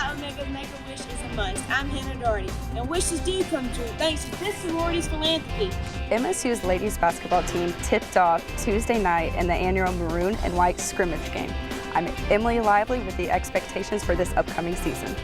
Phi Omega Make-A-Wish is a must. I'm Hannah Doherty, and wishes do come true thanks to this sorority's philanthropy. MSU's ladies basketball team tipped off Tuesday night in the annual Maroon and White scrimmage game. I'm Emily Lively with the expectations for this upcoming season.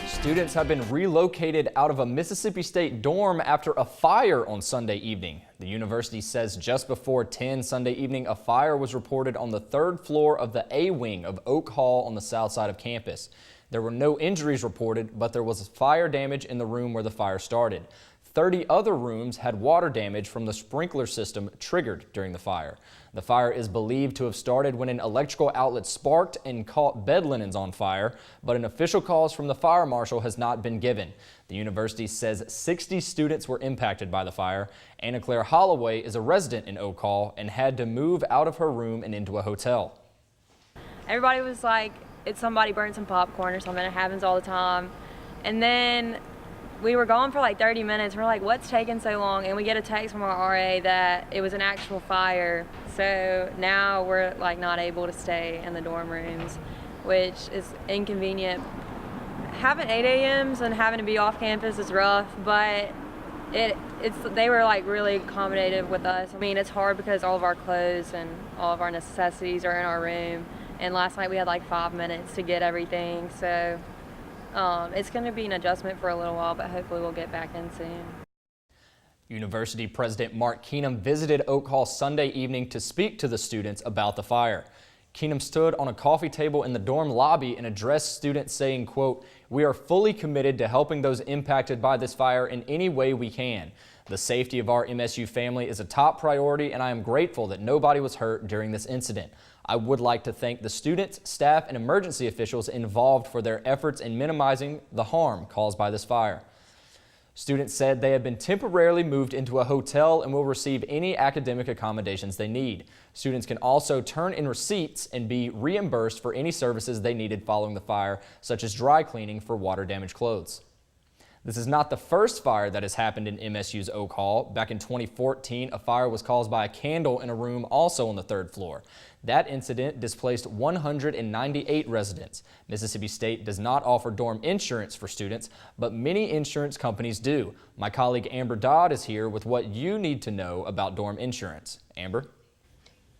Students have been relocated out of a Mississippi State dorm after a fire on Sunday evening. The university says just before 10 Sunday evening, a fire was reported on the third floor of the A wing of Oak Hall on the south side of campus. There were no injuries reported, but there was fire damage in the room where the fire started. 30 other rooms had water damage from the sprinkler system triggered during the fire. The fire is believed to have started when an electrical outlet sparked and caught bed linens on fire, but an official cause from the fire marshal has not been given. The university says 60 students were impacted by the fire. Anna Claire Holloway is a resident in Oak Hall and had to move out of her room and into a hotel. Everybody was like, it's somebody burned some popcorn or something. It happens all the time. And then we were gone for like 30 minutes. We're like, what's taking so long? And we get a text from our RA that it was an actual fire. So now we're like not able to stay in the dorm rooms, which is inconvenient. Having 8 a.m.s and having to be off campus is rough, but they were like really accommodative with us. I mean, it's hard because all of our clothes and all of our necessities are in our room. And last night we had like 5 minutes to get everything. So it's going to be an adjustment for a little while, but hopefully we'll get back in soon. University President Mark Keenum visited Oak Hall Sunday evening to speak to the students about the fire. Keenum stood on a coffee table in the dorm lobby and addressed students saying, quote, "We are fully committed to helping those impacted by this fire in any way we can. The safety of our MSU family is a top priority, and I am grateful that nobody was hurt during this incident. I would like to thank the students, staff, and emergency officials involved for their efforts in minimizing the harm caused by this fire." Students said they have been temporarily moved into a hotel and will receive any academic accommodations they need. Students can also turn in receipts and be reimbursed for any services they needed following the fire, such as dry cleaning for water-damaged clothes. This is not the first fire that has happened in MSU's Oak Hall. Back in 2014, a fire was caused by a candle in a room also on the third floor. That incident displaced 198 residents. Mississippi State does not offer dorm insurance for students, but many insurance companies do. My colleague Amber Dodd is here with what you need to know about dorm insurance. Amber?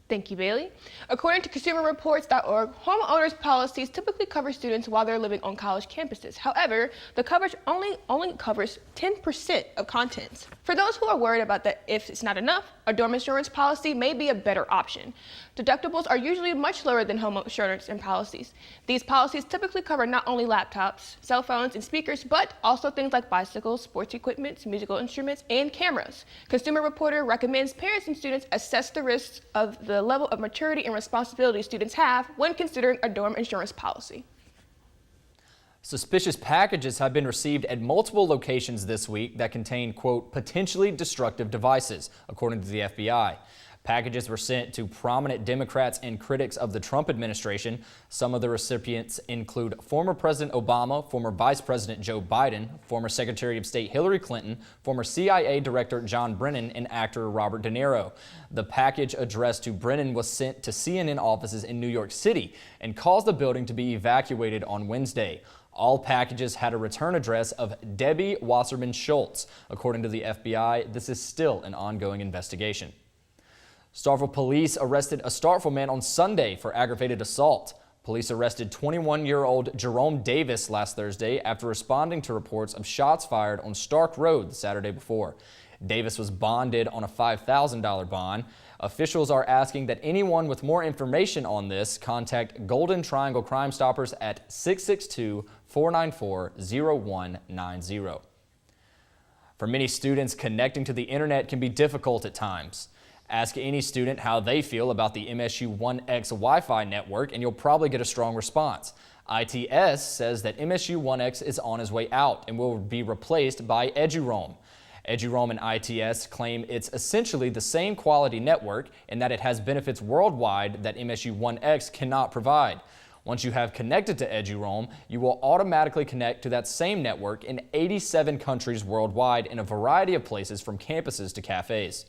Thank you, Bailey. According to ConsumerReports.org, homeowners' policies typically cover students while they're living on college campuses. However, the coverage only covers 10% of contents. For those who are worried about that if it's not enough, a dorm insurance policy may be a better option. Deductibles are usually much lower than home insurance and policies. These policies typically cover not only laptops, cell phones, and speakers, but also things like bicycles, sports equipment, musical instruments, and cameras. Consumer Reporter recommends parents and students assess the risks of the level of maturity and responsibility students have when considering a dorm insurance policy. Suspicious packages have been received at multiple locations this week that contain, quote, potentially destructive devices, according to the FBI. Packages were sent to prominent Democrats and critics of the Trump administration. Some of the recipients include former President Obama, former Vice President Joe Biden, former Secretary of State Hillary Clinton, former CIA Director John Brennan, and actor Robert De Niro. The package addressed to Brennan was sent to CNN offices in New York City and caused the building to be evacuated on Wednesday. All packages had a return address of Debbie Wasserman Schultz. According to the FBI, this is still an ongoing investigation. Starkville police arrested a Starkville man on Sunday for aggravated assault. Police arrested 21-year-old Jerome Davis last Thursday after responding to reports of shots fired on Stark Road the Saturday before. Davis was bonded on a $5,000 bond. Officials are asking that anyone with more information on this contact Golden Triangle Crime Stoppers at 662-494-0190. For many students, connecting to the internet can be difficult at times. Ask any student how they feel about the MSU 1X Wi-Fi network and you'll probably get a strong response. ITS says that MSU 1X is on his way out and will be replaced by EduRoam. EduRoam and ITS claim it's essentially the same quality network and that it has benefits worldwide that MSU 1X cannot provide. Once you have connected to EduRoam, you will automatically connect to that same network in 87 countries worldwide in a variety of places from campuses to cafes.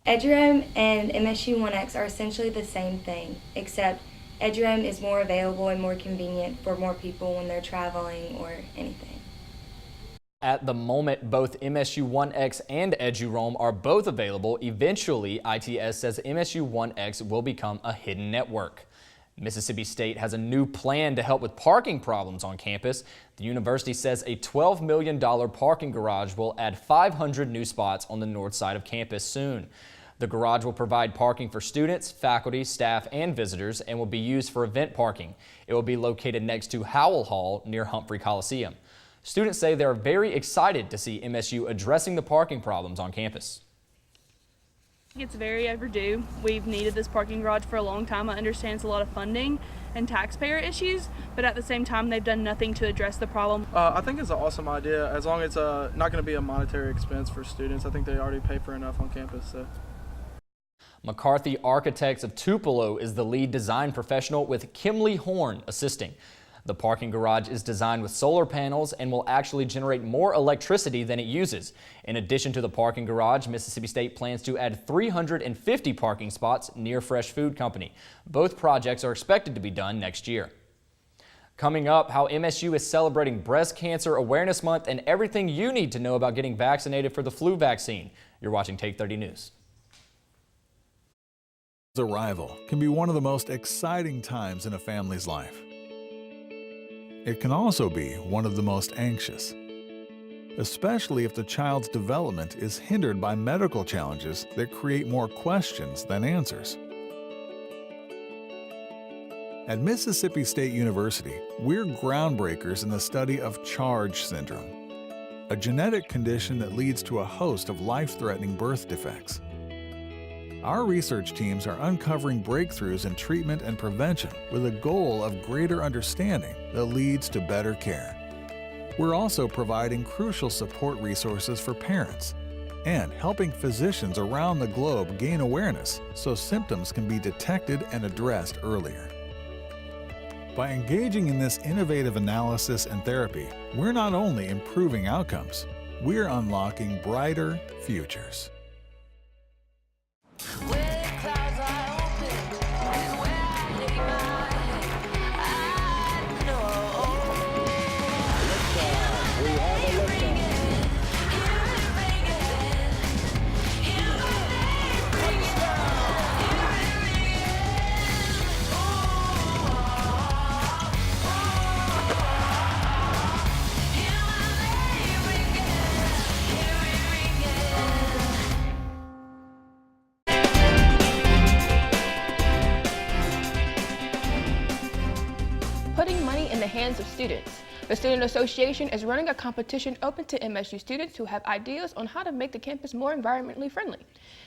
EduRoam and MSU 1X are essentially the same thing, except EduRoam is more available and more convenient for more people when they're traveling or anything. At the moment, both MSU 1X and EduRoam are both available. Eventually, ITS says MSU 1X will become a hidden network. Mississippi State has a new plan to help with parking problems on campus. The university says a $12 million parking garage will add 500 new spots on the north side of campus soon. The garage will provide parking for students, faculty, staff, and visitors and will be used for event parking. It will be located next to Howell Hall near Humphrey Coliseum. Students say they're very excited to see MSU addressing the parking problems on campus. It's very overdue. We've needed this parking garage for a long time. I understand it's a lot of funding and taxpayer issues, but at the same time, they've done nothing to address the problem. I think it's an awesome idea, as long as it's not going to be a monetary expense for students. I think they already pay for enough on campus. So. McCarthy Architects of Tupelo is the lead design professional with Kimley Horn assisting. The parking garage is designed with solar panels and will actually generate more electricity than it uses. In addition to the parking garage, Mississippi State plans to add 350 parking spots near Fresh Food Company. Both projects are expected to be done next year. Coming up, how MSU is celebrating Breast Cancer Awareness Month and everything you need to know about getting vaccinated for the flu vaccine. You're watching Take 30 News. Arrival can be one of the most exciting times in a family's life. It can also be one of the most anxious, especially if the child's development is hindered by medical challenges that create more questions than answers. At Mississippi State University, we're groundbreakers in the study of CHARGE syndrome, a genetic condition that leads to a host of life-threatening birth defects. Our research teams are uncovering breakthroughs in treatment and prevention with a goal of greater understanding that leads to better care. We're also providing crucial support resources for parents and helping physicians around the globe gain awareness so symptoms can be detected and addressed earlier. By engaging in this innovative analysis and therapy, we're not only improving outcomes, we're unlocking brighter futures. Putting money in the hands of students. The Student Association is running a competition open to MSU students who have ideas on how to make the campus more environmentally friendly.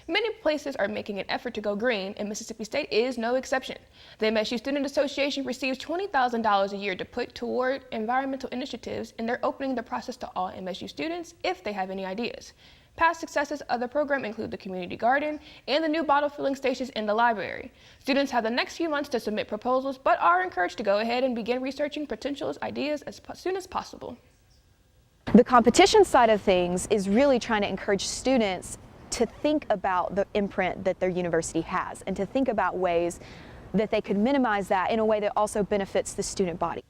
Many places are making an effort to go green, and Mississippi State is no exception. The MSU Student Association receives $20,000 a year to put toward environmental initiatives, and they're opening the process to all MSU students if they have any ideas. Past successes of the program include the community garden and the new bottle filling stations in the library. Students have the next few months to submit proposals, but are encouraged to go ahead and begin researching potential ideas as soon as possible. The competition side of things is really trying to encourage students to think about the imprint that their university has and to think about ways that they could minimize that in a way that also benefits the student body.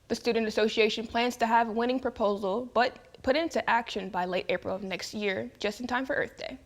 The Student Association plans to have a winning proposal, but put into action by late April of next year, just in time for Earth Day.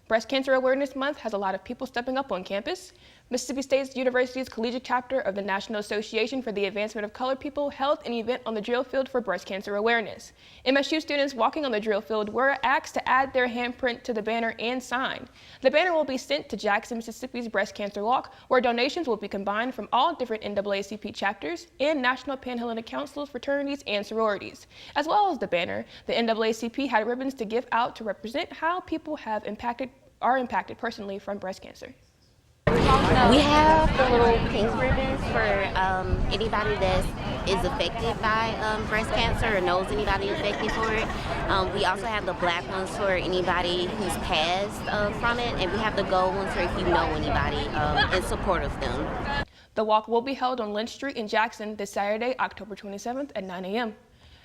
Breast Cancer Awareness Month has a lot of people stepping up on campus. Mississippi State University's collegiate chapter of the National Association for the Advancement of Colored People held an event on the drill field for breast cancer awareness. MSU students walking on the drill field were asked to add their handprint to the banner and sign. The banner will be sent to Jackson, Mississippi's Breast Cancer Walk, where donations will be combined from all different NAACP chapters and National Panhellenic Councils, fraternities, and sororities. As well as the banner, the NAACP had ribbons to give out to represent how people are impacted personally from breast cancer. We have the little pink ribbons for anybody that is affected by breast cancer or knows anybody affected for it. We also have the black ones for anybody who's passed from it, and we have the gold ones for if you know anybody in support of them. The walk will be held on Lynch Street in Jackson this Saturday, October 27th at 9 a.m.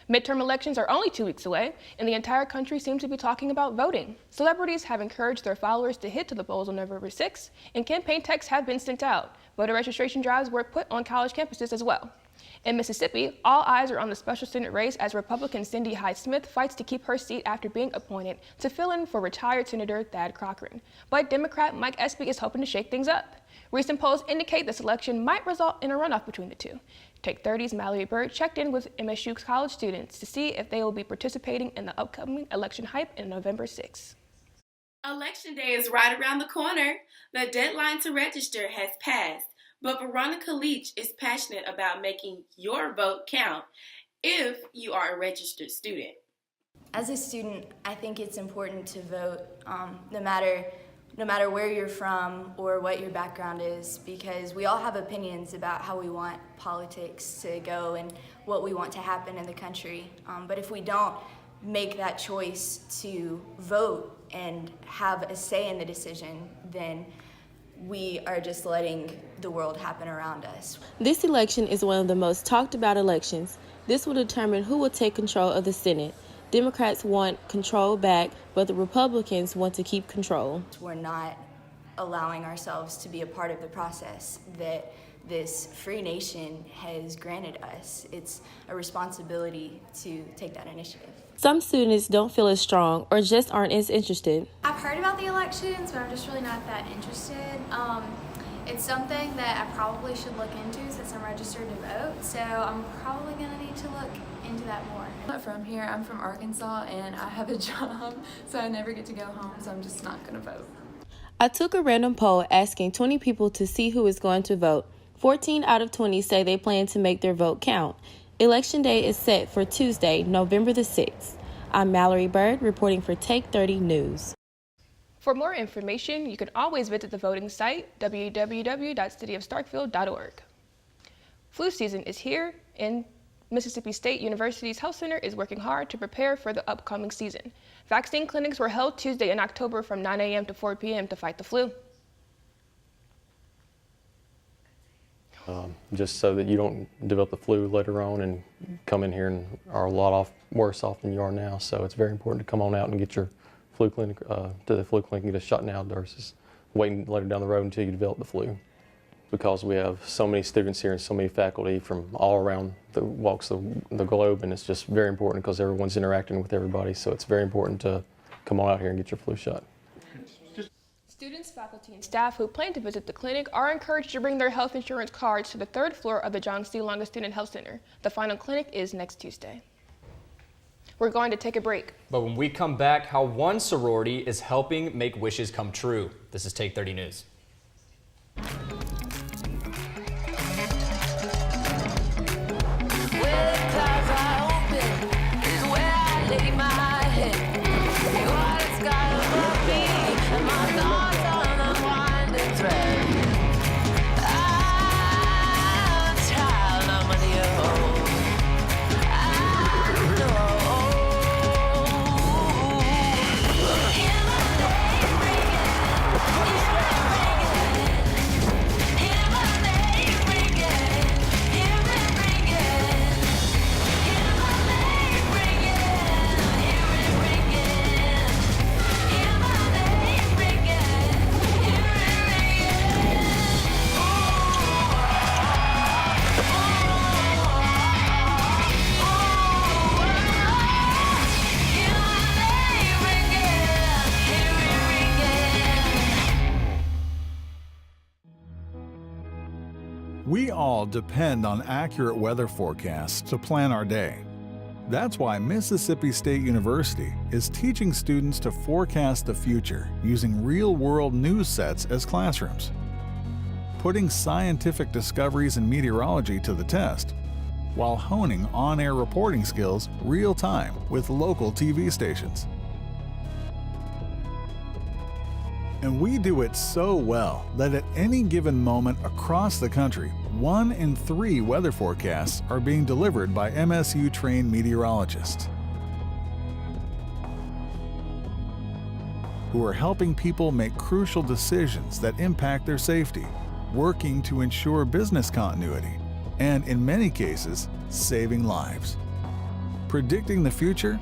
Midterm elections are only 2 weeks away, and the entire country seems to be talking about voting. Celebrities have encouraged their followers to head to the polls on November 6th, and campaign texts have been sent out. Voter registration drives were put on college campuses as well. In Mississippi, all eyes are on the special Senate race as Republican Cindy Hyde-Smith fights to keep her seat after being appointed to fill in for retired Senator Thad Cochran. But Democrat Mike Espy is hoping to shake things up. Recent polls indicate this election might result in a runoff between the two. Take 30's Mallory Bird checked in with MSU college students to see if they will be participating in the upcoming election hype in November 6th. Election day is right around the corner. The deadline to register has passed, but Veronica Leach is passionate about making your vote count if you are a registered student. As a student, I think it's important to vote no matter where you're from or what your background is, because we all have opinions about how we want politics to go and what we want to happen in the country. But if we don't make that choice to vote and have a say in the decision, then we are just letting the world happen around us. This election is one of the most talked about elections. This will determine who will take control of the Senate. Democrats want control back, but the Republicans want to keep control. We're not allowing ourselves to be a part of the process that this free nation has granted us. It's a responsibility to take that initiative. Some students don't feel as strong or just aren't as interested. I've heard about the elections, but I'm just really not that interested. It's something that I probably should look into since I'm registered to vote, so I'm probably going to need to look into that more. I'm not from here, I'm from Arkansas, and I have a job, so I never get to go home, so I'm just not going to vote. I took a random poll asking 20 people to see who is going to vote. 14 out of 20 say they plan to make their vote count. Election day is set for Tuesday, November the 6th. I'm Mallory Bird reporting for Take 30 News. For more information, you can always visit the voting site, www.cityofstarkville.org. Flu season is here, and Mississippi State University's Health Center is working hard to prepare for the upcoming season. Vaccine clinics were held Tuesday in October from 9 a.m. to 4 p.m. to fight the flu. Just so that you don't develop the flu later on and come in here and are a lot worse off than you are now. So it's very important to come on out and get your flu clinic, to the flu clinic and get a shot now versus waiting later down the road until you develop the flu. Because we have so many students here and so many faculty from all around the walks of the globe, and it's just very important because everyone's interacting with everybody. So it's very important to come on out here and get your flu shot. Students, faculty, and staff who plan to visit the clinic are encouraged to bring their health insurance cards to the 3rd floor of the John C. Longa Student Health Center. The final clinic is next Tuesday. We're going to take a break. But when we come back, how one sorority is helping make wishes come true. This is Take 30 News. We all depend on accurate weather forecasts to plan our day. That's why Mississippi State University is teaching students to forecast the future using real-world news sets as classrooms, putting scientific discoveries in meteorology to the test, while honing on-air reporting skills real-time with local TV stations. And we do it so well that at any given moment across the country, 1 in 3 weather forecasts are being delivered by MSU-trained meteorologists who are helping people make crucial decisions that impact their safety, working to ensure business continuity, and in many cases, saving lives. Predicting the future?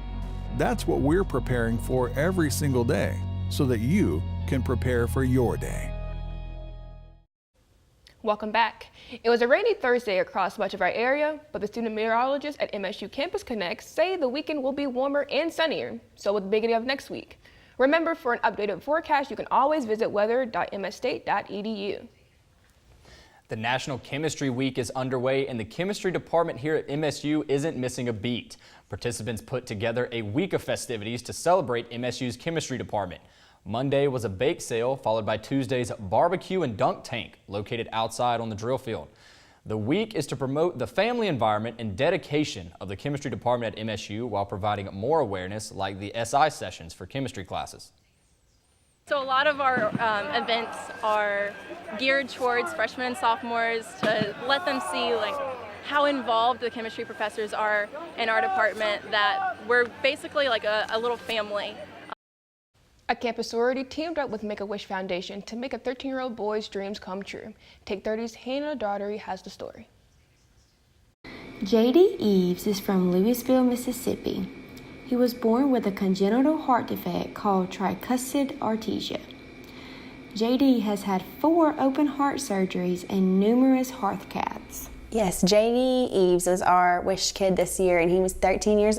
That's what we're preparing for every single day so that you can prepare for your day. Welcome back. It was a rainy Thursday across much of our area, but the student meteorologists at MSU Campus Connect say the weekend will be warmer and sunnier, so will the beginning of next week. Remember, for an updated forecast, you can always visit weather.msstate.edu. The National Chemistry Week is underway, and the chemistry department here at MSU isn't missing a beat. Participants put together a week of festivities to celebrate MSU's chemistry department. Monday was a bake sale, followed by Tuesday's barbecue and dunk tank located outside on the drill field. The week is to promote the family environment and dedication of the chemistry department at MSU while providing more awareness like the SI sessions for chemistry classes. So a lot of our events are geared towards freshmen and sophomores to let them see how involved the chemistry professors are in our department, that we're basically like a little family. A campus sorority teamed up with Make-A-Wish Foundation to make a 13-year-old boy's dreams come true. Take 30's Hannah Daugherty has the story. JD Eves is from Louisville, Mississippi. He was born with a congenital heart defect called tricuspid artesia. JD has had 4 open heart surgeries and numerous heart caths. Yes, JD Eves is our wish kid this year, and he is 13 years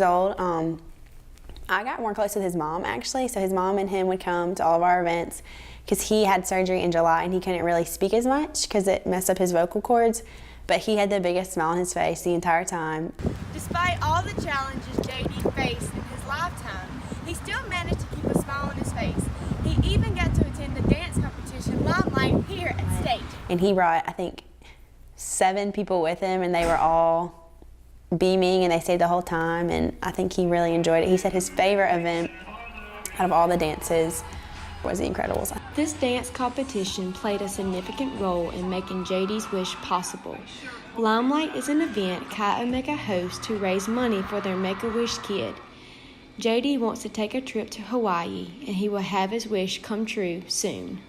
old. I got more close with his mom, actually, so his mom and him would come to all of our events because he had surgery in July and he couldn't really speak as much because it messed up his vocal cords, but he had the biggest smile on his face the entire time. Despite all the challenges JD faced in his lifetime, he still managed to keep a smile on his face. He even got to attend the dance competition Limelight here at State. And he brought, I think, 7 people with him, and they were all beaming, and they stayed the whole time, and I think he really enjoyed it. He said his favorite event out of all the dances was the Incredibles. This dance competition played a significant role in making JD's wish possible. Limelight is an event Chi Omega hosts to raise money for their Make-A-Wish kid. JD wants to take a trip to Hawaii, and he will have his wish come true soon.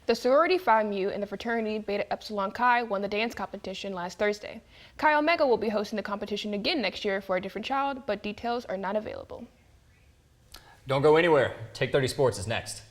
The sorority Phi Mu and the fraternity Beta Epsilon Chi won the dance competition last Thursday. Chi Omega will be hosting the competition again next year for a different child, but details are not available. Don't go anywhere. Take 30 Sports is next.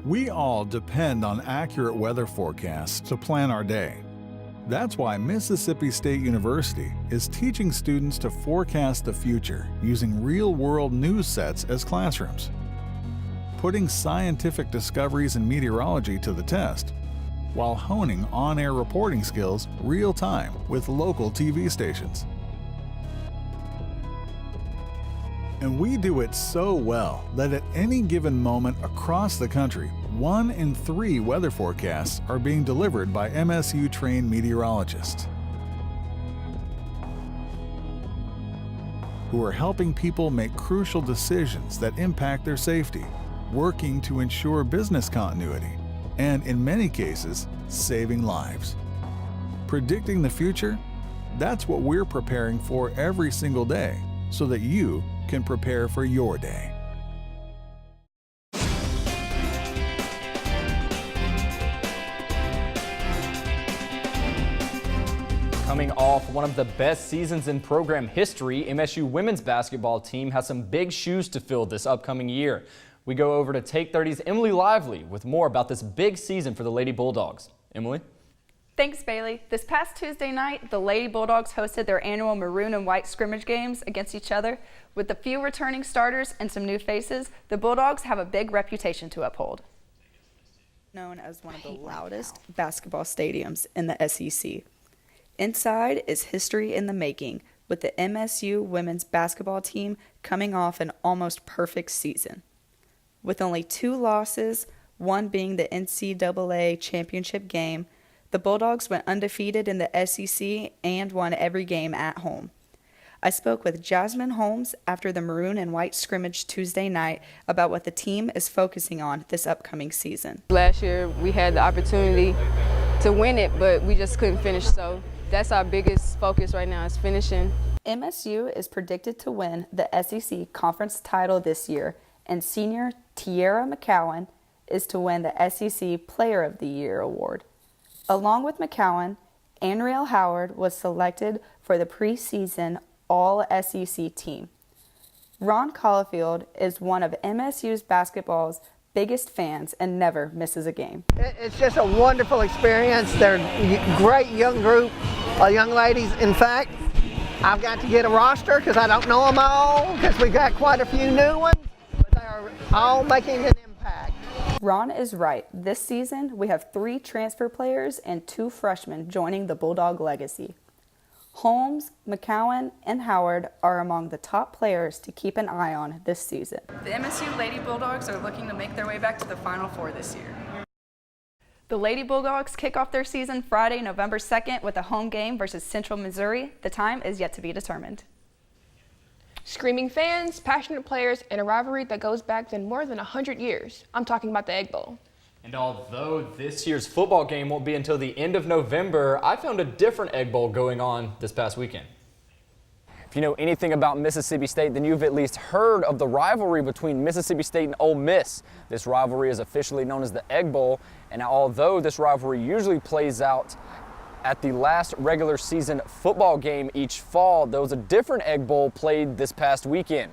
We all depend on accurate weather forecasts to plan our day. That's why Mississippi State University is teaching students to forecast the future using real-world news sets as classrooms, putting scientific discoveries in meteorology to the test, while honing on-air reporting skills real-time with local TV stations. And we do it so well that at any given moment across the country, 1 in 3 weather forecasts are being delivered by MSU-trained meteorologists who are helping people make crucial decisions that impact their safety, working to ensure business continuity, and in many cases, saving lives. Predicting the future? That's what we're preparing for every single day so that you can prepare for your day. Coming off one of the best seasons in program history, MSU women's basketball team has some big shoes to fill this upcoming year. We go over to Take 30's Emily Lively with more about this big season for the Lady Bulldogs. Emily? Thanks, Bailey. This past Tuesday night, the Lady Bulldogs hosted their annual maroon and white scrimmage games against each other. With a few returning starters and some new faces, the Bulldogs have a big reputation to uphold. Known as one of the loudest basketball stadiums in the SEC. Inside is history in the making, with the MSU women's basketball team coming off an almost perfect season. With only 2 losses, one being the NCAA championship game, the Bulldogs went undefeated in the SEC and won every game at home. I spoke with Jasmine Holmes after the maroon and white scrimmage Tuesday night about what the team is focusing on this upcoming season. Last year we had the opportunity to win it, but we just couldn't finish, so that's our biggest focus right now is finishing. MSU is predicted to win the SEC conference title this year, and senior Tiara McCowan is to win the SEC Player of the Year award. Along with McCowan, Anriel Howard was selected for the preseason All-SEC team. Ron Caulfield is one of MSU's basketball's biggest fans and never misses a game. It's just a wonderful experience. They're a great young group of young ladies. In fact, I've got to get a roster because I don't know them all because we've got quite a few new ones, but they are all making an impact. Ron is right. This season, we have 3 transfer players and 2 freshmen joining the Bulldog legacy. Holmes, McCowan, and Howard are among the top players to keep an eye on this season. The MSU Lady Bulldogs are looking to make their way back to the Final Four this year. The Lady Bulldogs kick off their season Friday, November 2nd with a home game versus Central Missouri. The time is yet to be determined. Screaming fans, passionate players, and a rivalry that goes back then more than 100 years. I'm talking about the Egg Bowl. And although this year's football game won't be until the end of November, I found a different Egg Bowl going on this past weekend. If you know anything about Mississippi State, then you've at least heard of the rivalry between Mississippi State and Ole Miss. This rivalry is officially known as the Egg Bowl, and although this rivalry usually plays out at the last regular season football game each fall, there was a different Egg Bowl played this past weekend.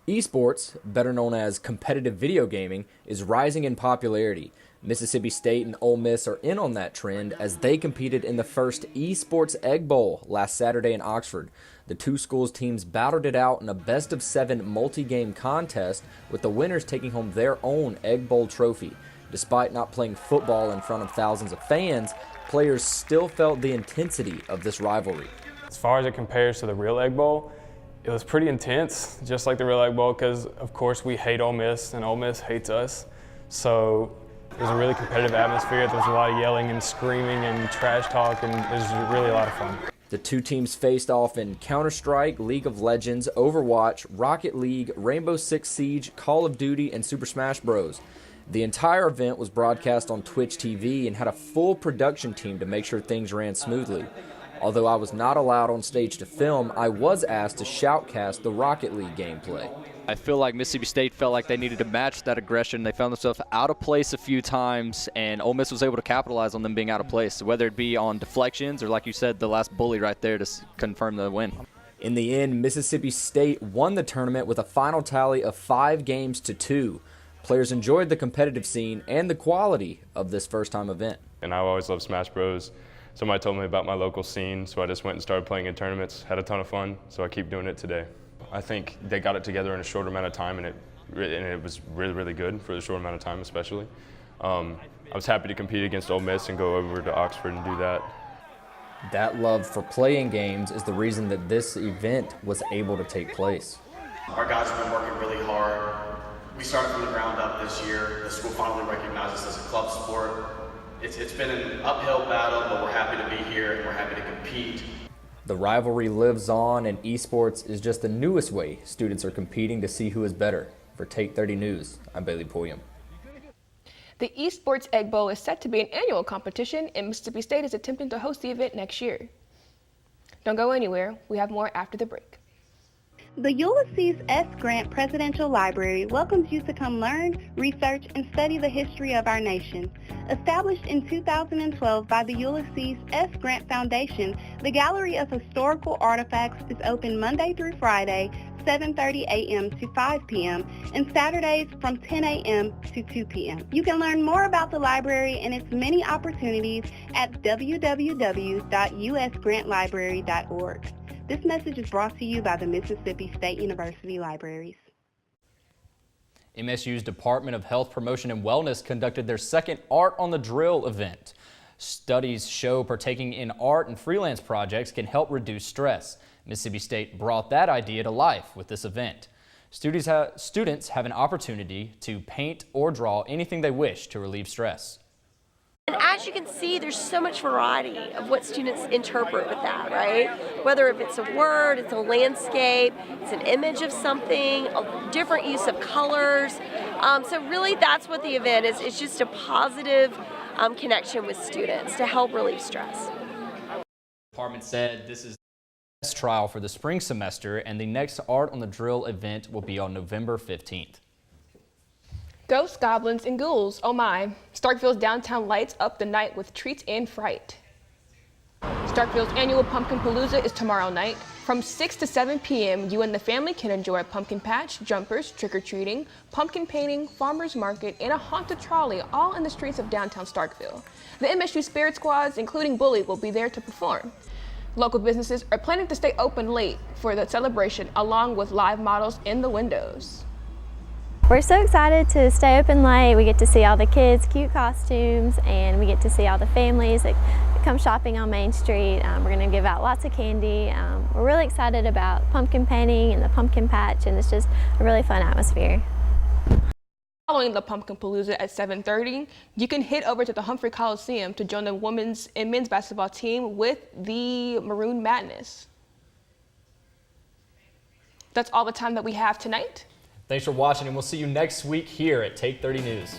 Esports, better known as competitive video gaming, is rising in popularity. Mississippi State and Ole Miss are in on that trend as they competed in the first Esports Egg Bowl last Saturday in Oxford. The 2 schools' teams battled it out in a best-of-7 multi-game contest, with the winners taking home their own Egg Bowl trophy. Despite not playing football in front of thousands of fans, players still felt the intensity of this rivalry. As far as it compares to the real Egg Bowl, it was pretty intense, just like the real Egg Bowl, because of course we hate Ole Miss and Ole Miss hates us. So it was a really competitive atmosphere. There was a lot of yelling and screaming and trash talk, and it was really a lot of fun. The 2 teams faced off in Counter-Strike, League of Legends, Overwatch, Rocket League, Rainbow Six Siege, Call of Duty, and Super Smash Bros. The entire event was broadcast on Twitch TV and had a full production team to make sure things ran smoothly. Although I was not allowed on stage to film, I was asked to shoutcast the Rocket League gameplay. I feel like Mississippi State felt like they needed to match that aggression. They found themselves out of place a few times, and Ole Miss was able to capitalize on them being out of place, whether it be on deflections or, like you said, the last bully right there to confirm the win. In the end, Mississippi State won the tournament with a final tally of 5-2. Players enjoyed the competitive scene and the quality of this first-time event. And I've always loved Smash Bros. Somebody told me about my local scene, so I just went and started playing in tournaments, had a ton of fun, so I keep doing it today. I think they got it together in a short amount of time, and it was really, really good for the short amount of time especially. I was happy to compete against Ole Miss and go over to Oxford and do that. That love for playing games is the reason that this event was able to take place. Our guys have been working really hard. We started from the ground up this year. The school finally recognized us as a club sport. It's been an uphill battle, but we're happy to be here and we're happy to compete. The rivalry lives on, and esports is just the newest way students are competing to see who is better. For Take 30 News, I'm Bailey Pulliam. The Esports Egg Bowl is set to be an annual competition, and Mississippi State is attempting to host the event next year. Don't go anywhere. We have more after the break. The Ulysses S. Grant Presidential Library welcomes you to come learn, research, and study the history of our nation. Established in 2012 by the Ulysses S. Grant Foundation, the Gallery of Historical Artifacts is open Monday through Friday 7:30 a.m. to 5 p.m. and Saturdays from 10 a.m. to 2 p.m. You can learn more about the library and its many opportunities at www.usgrantlibrary.org. This message is brought to you by the Mississippi State University Libraries. MSU's Department of Health Promotion and Wellness conducted their second Art on the Drill event. Studies show partaking in art and freelance projects can help reduce stress. Mississippi State brought that idea to life with this event. Students have an opportunity to paint or draw anything they wish to relieve stress. And as you can see, there's so much variety of what students interpret with that, right? Whether if it's a word, it's a landscape, it's an image of something, a different use of colors. So really that's what the event is. It's just a positive connection with students to help relieve stress. The department said this is the test trial for the spring semester, and the next Art on the Drill event will be on November 15th. Ghosts, goblins, and ghouls, oh my. Starkville's downtown lights up the night with treats and fright. Starkville's annual Pumpkin Palooza is tomorrow night. From 6 to 7 p.m., you and the family can enjoy a pumpkin patch, jumpers, trick-or-treating, pumpkin painting, farmer's market, and a haunted trolley, all in the streets of downtown Starkville. The MSU Spirit Squads, including Bully, will be there to perform. Local businesses are planning to stay open late for the celebration, along with live models in the windows. We're so excited to stay open late. We get to see all the kids' cute costumes, and we get to see all the families that come shopping on Main Street. We're going to give out lots of candy. We're really excited about pumpkin painting and the pumpkin patch, and it's just a really fun atmosphere. Following the Pumpkin Palooza at 7:30, you can head over to the Humphrey Coliseum to join the women's and men's basketball team with the Maroon Madness. That's all the time that we have tonight. Thanks for watching, and we'll see you next week here at Take 30 News.